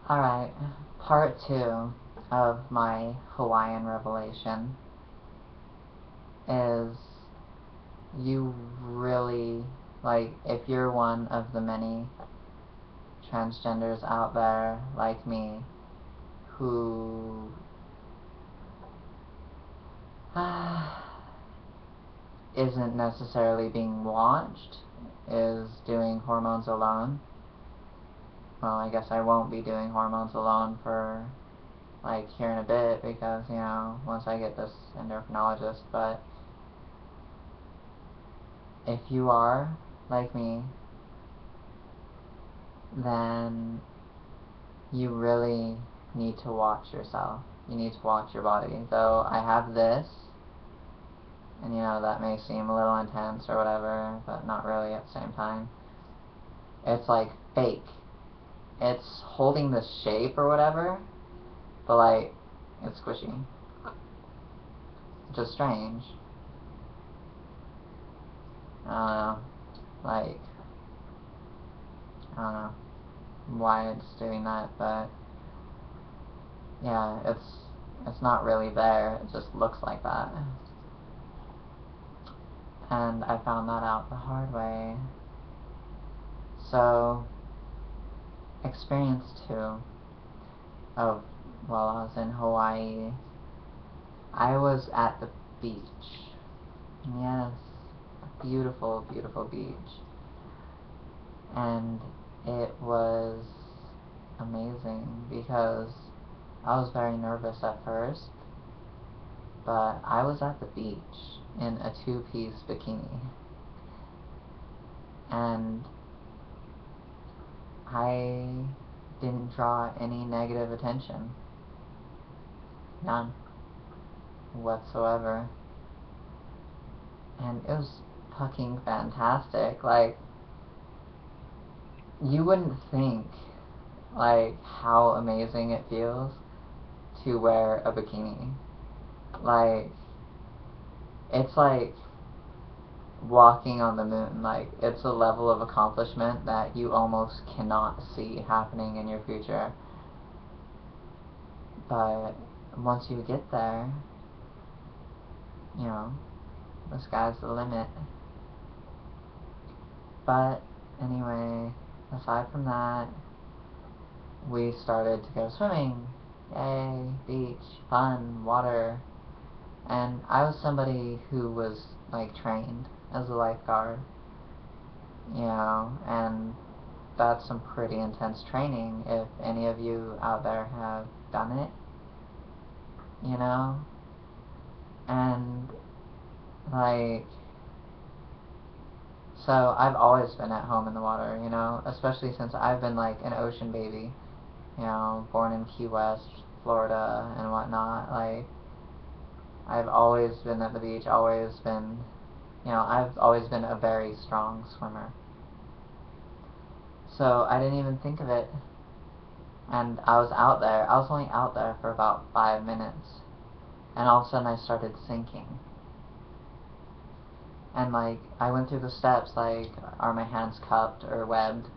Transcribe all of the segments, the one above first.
Alright, part 2 of my Hawaiian revelation is you really, like, if you're one of the many transgenders out there like me who isn't necessarily being watched, is doing hormones alone. Well, I guess I won't be doing hormones alone for, like, here in a bit, because, you know, once I get this endocrinologist, but if you are, like me, then you really need to watch yourself. You need to watch your body. Though I have this, and, you know, that may seem a little intense or whatever, but not really at the same time. It's, like, fake. It's holding the shape or whatever, but, like, it's squishy. Just strange. I don't know. Like, I don't know why it's doing that, but yeah, it's not really there. It just looks like that. And I found that out the hard way. So, experience 2 of while I was in Hawaii, I was at the beach. Yes, a beautiful, beautiful beach. And it was amazing because I was very nervous at first, but I was at the beach in a 2-piece bikini. And I didn't draw any negative attention. None. Whatsoever. And it was fucking fantastic. Like, you wouldn't think, like, how amazing it feels to wear a bikini. Like, it's like walking on the moon. Like, it's a level of accomplishment that you almost cannot see happening in your future. But once you get there, you know, the sky's the limit. But anyway, aside from that, we started to go swimming. Yay, beach, fun, water. And I was somebody who was, like, trained as a lifeguard, you know, and that's some pretty intense training if any of you out there have done it, you know. And, like, so I've always been at home in the water, you know, especially since I've been, like, an ocean baby, you know, born in Key West, Florida, and whatnot. Like, I've always been at the beach, always been, you know, I've always been a very strong swimmer. So I didn't even think of it. And I was out there. I was only out there for about 5 minutes. And all of a sudden I started sinking. And, like, I went through the steps, like, are my hands cupped or webbed?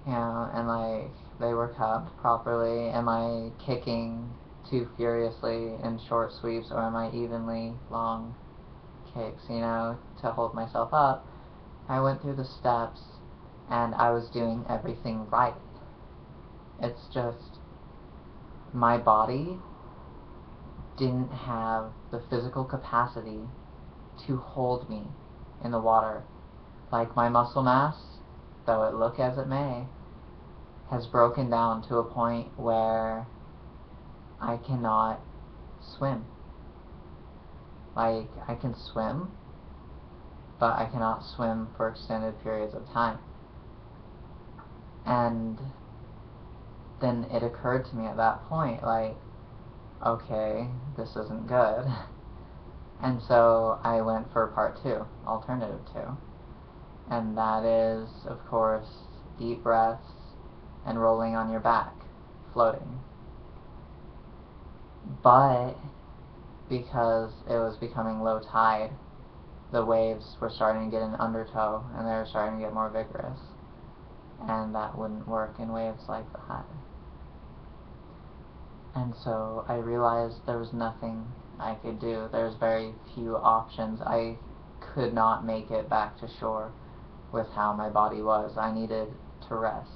You know, and, like, they were cupped properly. Am I kicking too furiously in short sweeps, or am I evenly long kicks, you know, to hold myself up? I went through the steps, and I was doing everything right. It's just, my body didn't have the physical capacity to hold me in the water. Like, my muscle mass, though it look as it may, has broken down to a point where I cannot swim. Like, I can swim, but I cannot swim for extended periods of time. And then it occurred to me at that point, like, okay, this isn't good. And so I went for part 2, alternative 2. And that is, of course, deep breaths and rolling on your back, floating. But because it was becoming low tide, the waves were starting to get an undertow, and they were starting to get more vigorous. And that wouldn't work in waves like that. And so I realized there was nothing I could do. There's very few options. I could not make it back to shore with how my body was. I needed to rest.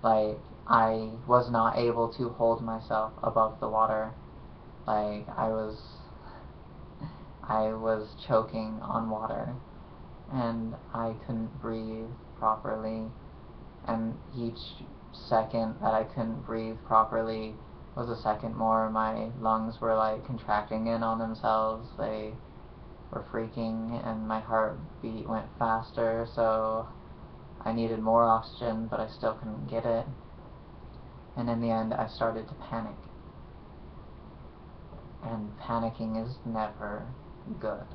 Like, I was not able to hold myself above the water. Like, I was choking on water, and I couldn't breathe properly, and each second that I couldn't breathe properly was a second more my lungs were like contracting in on themselves. They were freaking, and my heartbeat went faster, so I needed more oxygen, but I still couldn't get it. And in the end, I started to panic. And panicking is never good.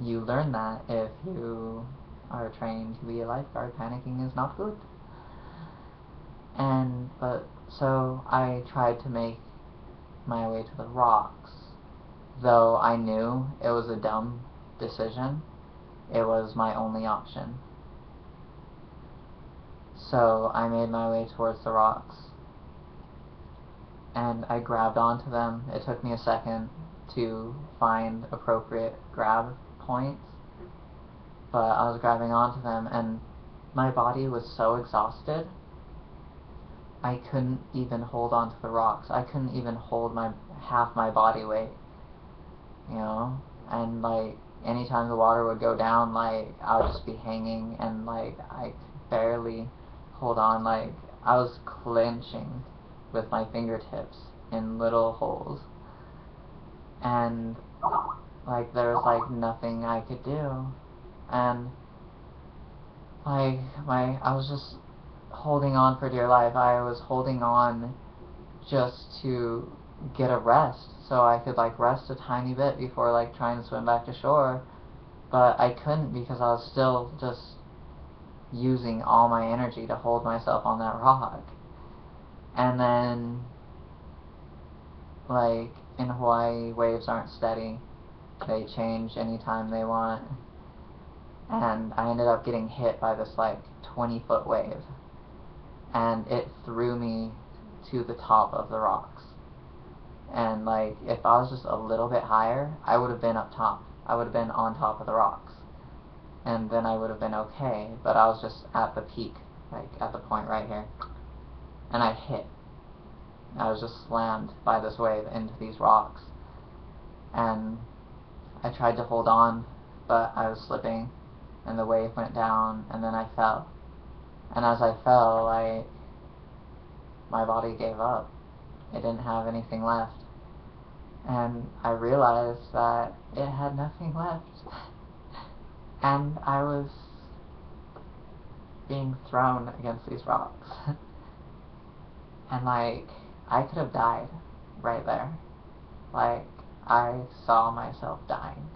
You learn that if you are trained to be a lifeguard. Panicking is not good. So I tried to make my way to the rocks. Though I knew it was a dumb decision, it was my only option. So I made my way towards the rocks, and I grabbed onto them. It took me a second to find appropriate grab points, but I was grabbing onto them, and my body was so exhausted, I couldn't even hold onto the rocks. I couldn't even hold half my body weight, you know? And like, anytime the water would go down, like, I would just be hanging, and like, I could barely hold on. Like, I was clenching with my fingertips in little holes, and like, there was like nothing I could do. And like, I was just holding on for dear life. I was holding on just to get a rest, so I could like rest a tiny bit before like trying to swim back to shore. But I couldn't, because I was still just using all my energy to hold myself on that rock. And then, like, in Hawaii, waves aren't steady. They change anytime they want. And I ended up getting hit by this like 20-foot wave, and it threw me to the top of the rocks. And like, if I was just a little bit higher, I would have been up top. I would have been on top of the rocks, and then I would have been okay. But I was just at the peak, like at the point right here, and I hit. I was just slammed by this wave into these rocks, and I tried to hold on, but I was slipping, and the wave went down, and then I fell. And as I fell, my body gave up. It didn't have anything left. And I realized that it had nothing left. And I was being thrown against these rocks. And like, I could have died right there. Like, I saw myself dying.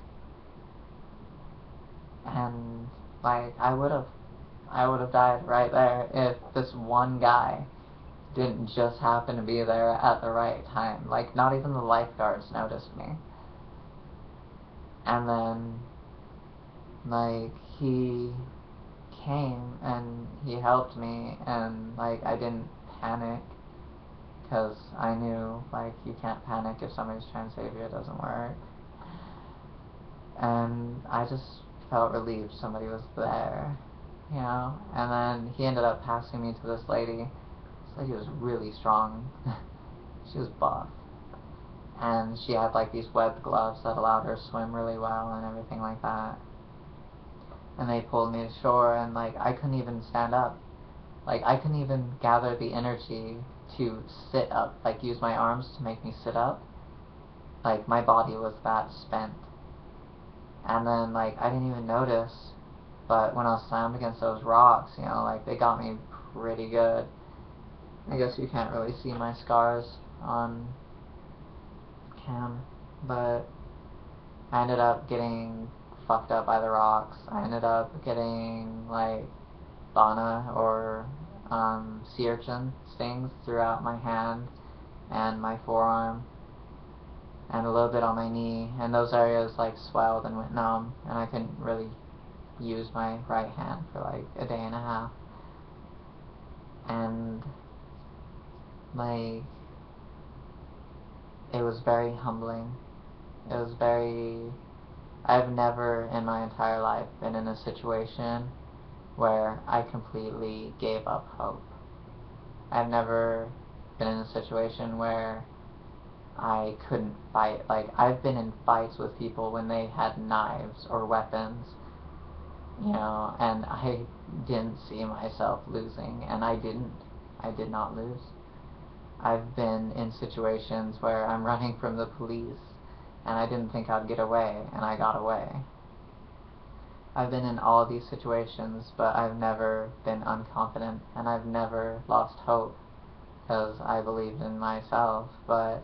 And like, I would have died right there if this one guy didn't just happen to be there at the right time. Like, not even the lifeguards noticed me. And then, like, he came and he helped me, and like, I didn't panic, because I knew, like, you can't panic if somebody's trying to save you. It doesn't work. And I just felt relieved somebody was there, you know. And then he ended up passing me to this lady. This lady was really strong. She was buff, and she had like these webbed gloves that allowed her to swim really well and everything like that. And they pulled me to shore, and like, I couldn't even stand up. Like, I couldn't even gather the energy to sit up, like use my arms to make me sit up. Like, my body was that spent. And then like, I didn't even notice, but when I was slammed against those rocks, you know, like, they got me pretty good. I guess you can't really see my scars on cam, but I ended up getting fucked up by the rocks. I ended up getting like Bana or sea urchin stings throughout my hand and my forearm, and a little bit on my knee, and those areas like swelled and went numb, and I couldn't really use my right hand for like a day and a half. And like, it was very humbling. It was very... I've never in my entire life been in a situation where I completely gave up hope. I've never been in a situation where I couldn't fight. Like, I've been in fights with people when they had knives or weapons, you know, and I didn't see myself losing, and I didn't. I did not lose. I've been in situations where I'm running from the police, and I didn't think I'd get away, and I got away. I've been in all these situations, but I've never been unconfident, and I've never lost hope, because I believed in myself, but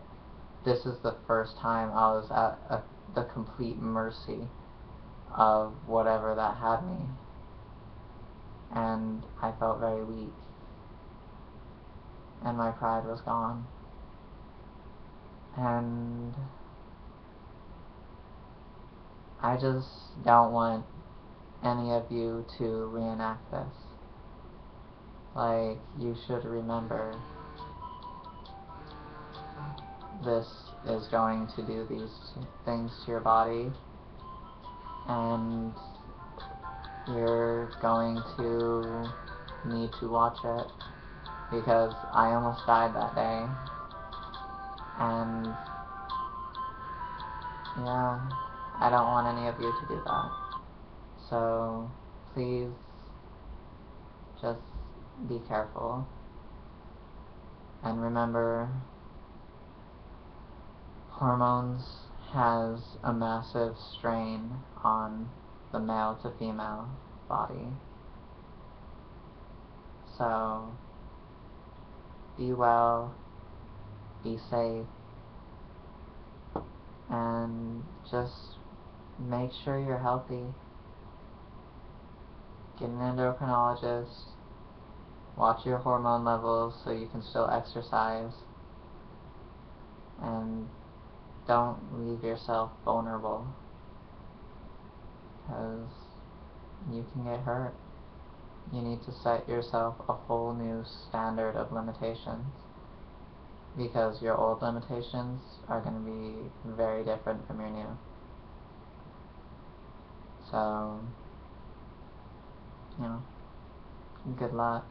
this is the first time I was at the complete mercy of whatever that had me, and I felt very weak, and my pride was gone, and I just don't want any of you to reenact this. Like, you should remember this is going to do these things to your body, and you're going to need to watch it, because I almost died that day, and yeah, I don't want any of you to do that. So please just be careful, and remember, hormones has a massive strain on the male to female body. So be well, be safe, and just make sure you're healthy. Get an endocrinologist, watch your hormone levels so you can still exercise, and don't leave yourself vulnerable, because you can get hurt. You need to set yourself a whole new standard of limitations, because your old limitations are going to be very different from your new. So, you know, good luck.